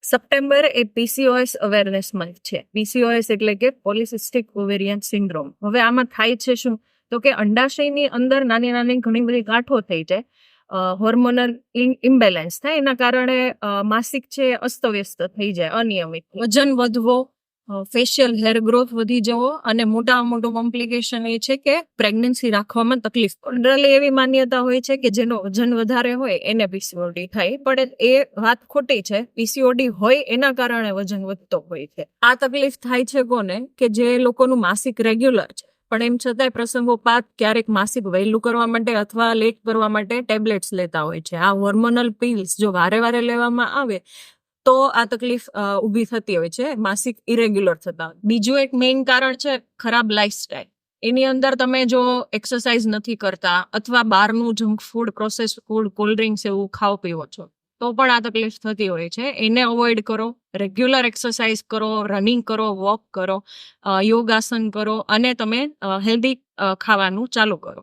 September એ PCOS awareness month છે. PCOS એટલે કે પોલિસિસ્ટિક ઓવેરિયન સિન્ડ્રોમ. હવે આમાં થાય છે શું? તો કે અંડાશયની અંદર નાની નાની ઘણી બધી ગાંઠો થઈ જાય, હોર્મોનલ ઇમ્બેલેન્સ થાય, એના કારણે માસિક છે અસ્તવ્યસ્ત થઈ જાય, અનિયમિત, વજન વધવો, ફેશિયલ હેર ગ્રોથ વધી જવો, અને મોટું કોમ્પ્લિકેશન એ છે કે પ્રેગ્નન્સી રાખવામાં તકલીફ. જનરલી એવી માન્યતા હોય છે કે જેનો વજન વધારે હોય એને પીસીઓડી થાય, પણ એ વાત ખોટી છે. પીસીઓડી હોય એના કારણે વજન વધતો હોય છે. આ તકલીફ થાય છે કોને? કે જે લોકોનું માસિક રેગ્યુલર છે પણ એમ છતાંય પ્રસંગોપાત ક્યારેક માસિક વહેલું કરવા માટે અથવા લેટ કરવા માટે ટેબ્લેટ્સ લેતા હોય છે. આ હોર્મોનલ પિલ્સ જો વારે લેવામાં આવે તો આ તકલીફ ઊભી થતી હોય છે, માસિક ઇરેગ્યુલર થતા. બીજું એક મેઇન કારણ છે ખરાબ લાઈફસ્ટાઈલ. એની અંદર તમે જો એક્સરસાઇઝ નથી કરતા અથવા બહારનું junk food, process food, cold drinks એવું ખાઓ પીવો છો તો પણ આ તકલીફ થતી હોય છે. એને અવોઇડ કરો, રેગ્યુલર એક્સરસાઇઝ કરો, રનિંગ કરો, વોક કરો, યોગાસન કરો અને તમે હેલ્ધી ખાવાનું ચાલુ કરો.